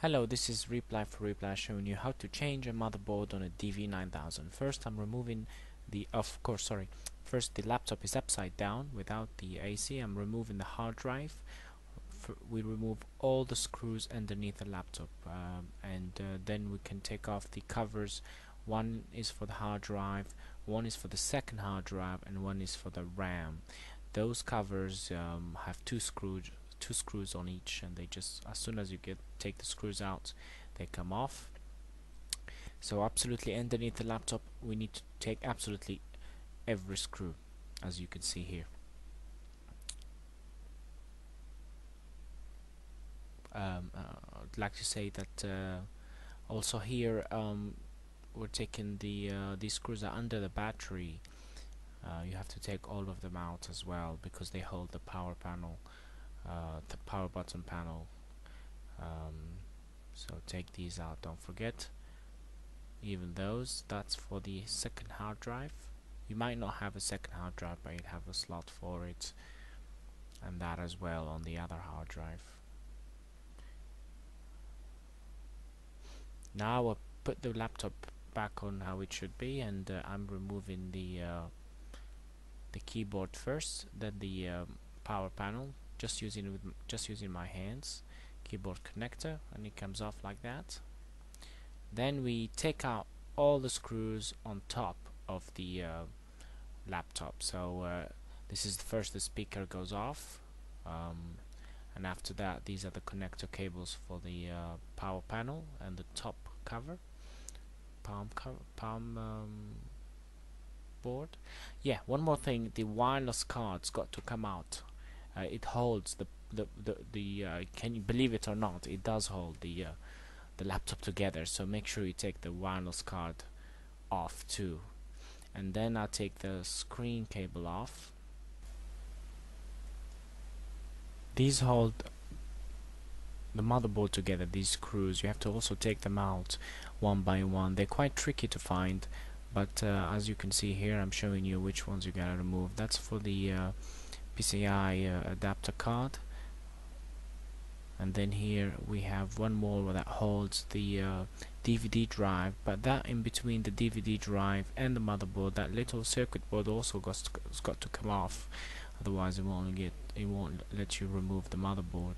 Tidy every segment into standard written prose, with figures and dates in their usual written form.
Hello, this is Reply for Reply showing you how to change a motherboard on a DV9000. First, I'm removing first the laptop is upside down without the AC. I'm removing the hard drive. We remove all the screws underneath the laptop and then we can take off the covers. One is for the hard drive, one is for the second hard drive, and one is for the RAM. Those covers have two screws on each, and they just, as soon as you take the screws out, they come off. So absolutely underneath the laptop we need to take absolutely every screw, as you can see here. I'd like to say that also here we're taking these screws are under the battery. You have to take all of them out as well because they hold the power panel, the power button panel. So take these out, don't forget. Even those, that's for the second hard drive. You might not have a second hard drive, but you'd have a slot for it, and that as well on the other hard drive. Now I'll put the laptop back on how it should be, and I'm removing the keyboard first, then the power panel, just using my hands, keyboard connector, and it comes off like that. Then we take out all the screws on top of the laptop. So this is first the speaker goes off, and after that these are the connector cables for the power panel and the top cover, board. Yeah, one more thing, the wireless card's got to come out. It holds the can you believe it or not, it does hold the laptop together, so make sure you take the wireless card off too. And then I'll take the screen cable off. These hold the motherboard together, these screws. You have to also take them out one by one. They're quite tricky to find, but as you can see here, I'm showing you which ones you gotta remove. That's for the PCI adapter card. And then here we have one more that holds the DVD drive, but that in between the DVD drive and the motherboard, that little circuit board also got to come off, otherwise it won't let you remove the motherboard.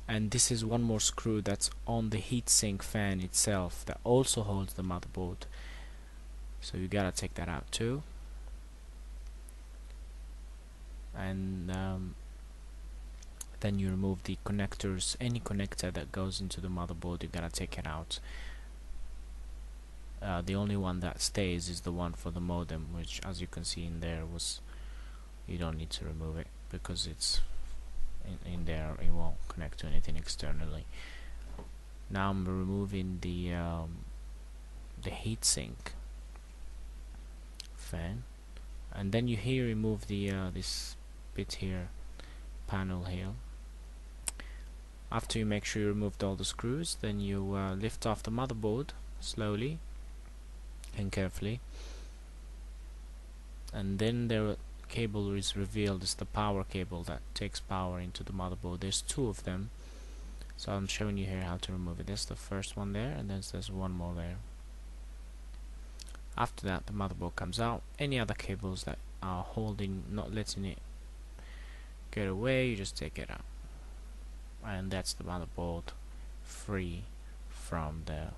And this is one more screw that's on the heatsink fan itself that also holds the motherboard, so you gotta take that out too. And then you remove the connectors. Any connector that goes into the motherboard, you gotta take it out. The only one that stays is the one for the modem, which, as you can see in there, you don't need to remove it because it's in there. It won't connect to anything externally. Now I'm removing the heatsink fan, and then you here remove the this bit here, panel here. After you make sure you removed all the screws, then you lift off the motherboard slowly and carefully, and then the cable is revealed. It's the power cable that takes power into the motherboard. There's two of them, so I'm showing you here how to remove it. There's the first one there, and then there's one more there. After that, the motherboard comes out. Any other cables that are holding, not letting it get away, you just take it out, and that's the motherboard free from the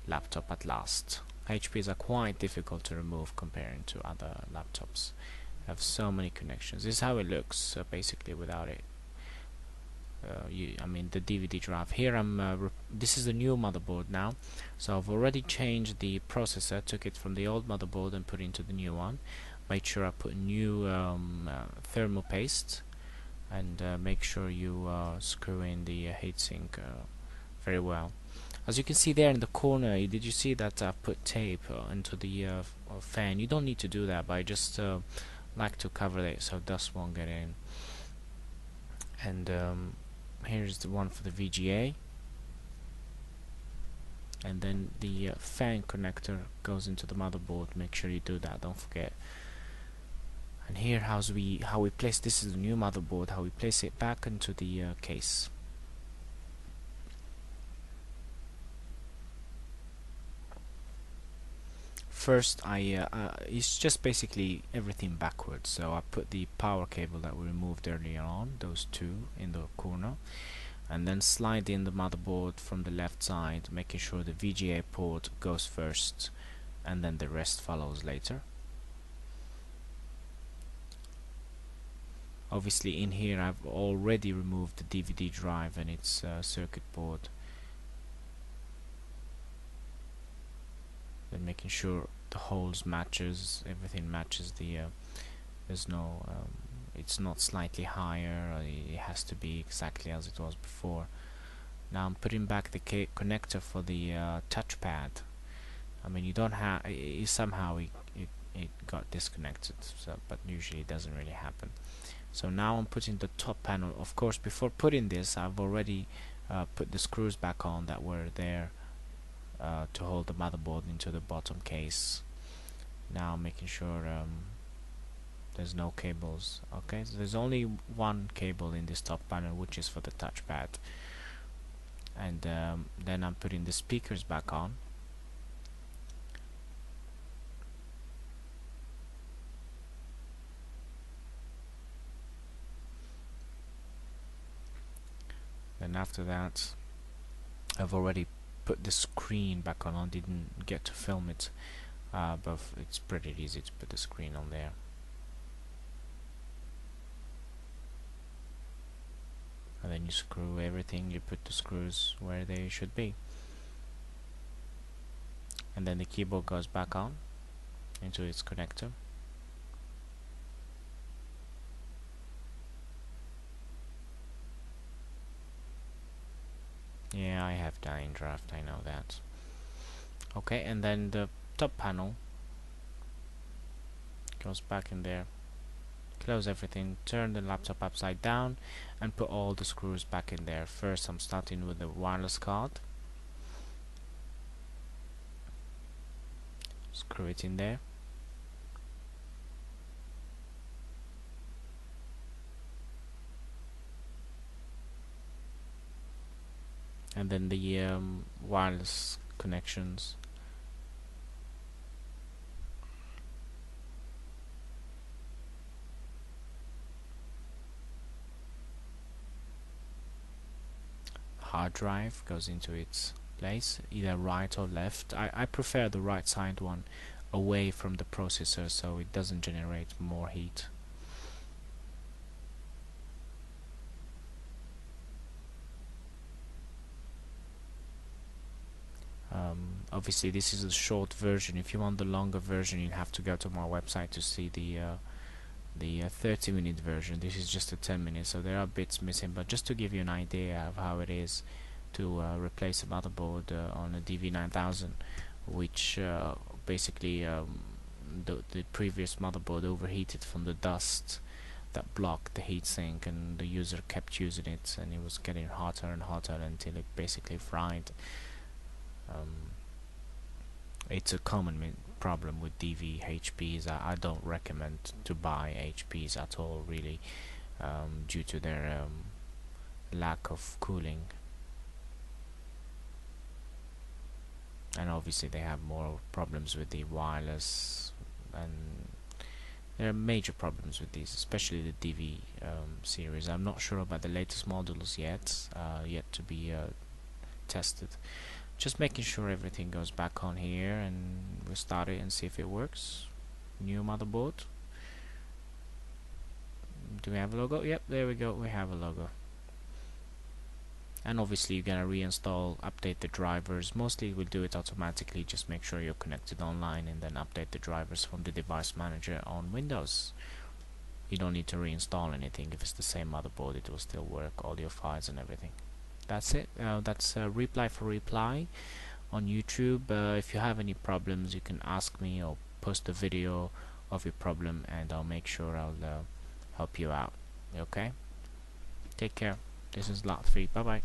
laptop at last. HPs are quite difficult to remove comparing to other laptops. Have so many connections. This is how it looks basically without it. I mean the DVD drive. Here this is the new motherboard now, so I've already changed the processor. Took it from the old motherboard and put it into the new one. Made sure I put new thermal paste, and make sure you screw in the heatsink very well. As you can see there in the corner, did you see that I put tape into the fan? You don't need to do that, but I just like to cover it so dust won't get in. And here's the one for the VGA, and then the fan connector goes into the motherboard. Make sure you do that, don't forget. And here how we place, this is the new motherboard, how we place it back into the case. First, it's just basically everything backwards. So I put the power cable that we removed earlier on, those two in the corner, and then slide in the motherboard from the left side, making sure the VGA port goes first, and then the rest follows later. Obviously, in here I've already removed the DVD drive and its circuit board. Then making sure the holes matches, everything matches the there's no it's not slightly higher, it has to be exactly as it was before. Now I'm putting back the connector for the touchpad. I mean, you don't have, somehow it got disconnected, so, but usually it doesn't really happen. So now I'm putting the top panel. Of course, before putting this, I've already put the screws back on that were there to hold the motherboard into the bottom case. Now making sure there's no cables. Okay, so there's only one cable in this top panel, which is for the touchpad. And then I'm putting the speakers back on. Then after that, I've already put the screen back on. I didn't get to film it, but it's pretty easy to put the screen on there. And then you screw everything, you put the screws where they should be. And then the keyboard goes back on into its connector. Yeah, I have dying draft, I know that. Okay, and then the top panel goes back in there. Close everything, turn the laptop upside down, and put all the screws back in there. First, I'm starting with the wireless card. Screw it in there. And then the wireless connections. Hard drive goes into its place, either right or left. I prefer the right side one away from the processor so it doesn't generate more heat. Obviously this is a short version. If you want the longer version, you have to go to my website to see the 30-minute version. This is just a 10-minute, so there are bits missing, but just to give you an idea of how it is to replace a motherboard on a DV9000, which basically the previous motherboard overheated from the dust that blocked the heatsink, and the user kept using it, and it was getting hotter and hotter until it basically fried. It's a common problem with DV HPs. I don't recommend to buy HPs at all, really, due to their lack of cooling, and obviously they have more problems with the wireless, and there are major problems with these, especially the DV series. I'm not sure about the latest models yet, yet to be tested. Just making sure everything goes back on here, and we'll start it and see if it works. New motherboard. Do we have a logo? Yep, there we go, we have a logo. And obviously you're gonna reinstall, update the drivers. Mostly we'll do it automatically. Just make sure you're connected online, and then update the drivers from the device manager on Windows. You don't need to reinstall anything. If it's the same motherboard, it will still work, all your files and everything. That's it. That's Reply for Reply on YouTube. If you have any problems, you can ask me or post a video of your problem, and I'll make sure I'll help you out. Okay? Take care. This is Lot 3. Bye bye.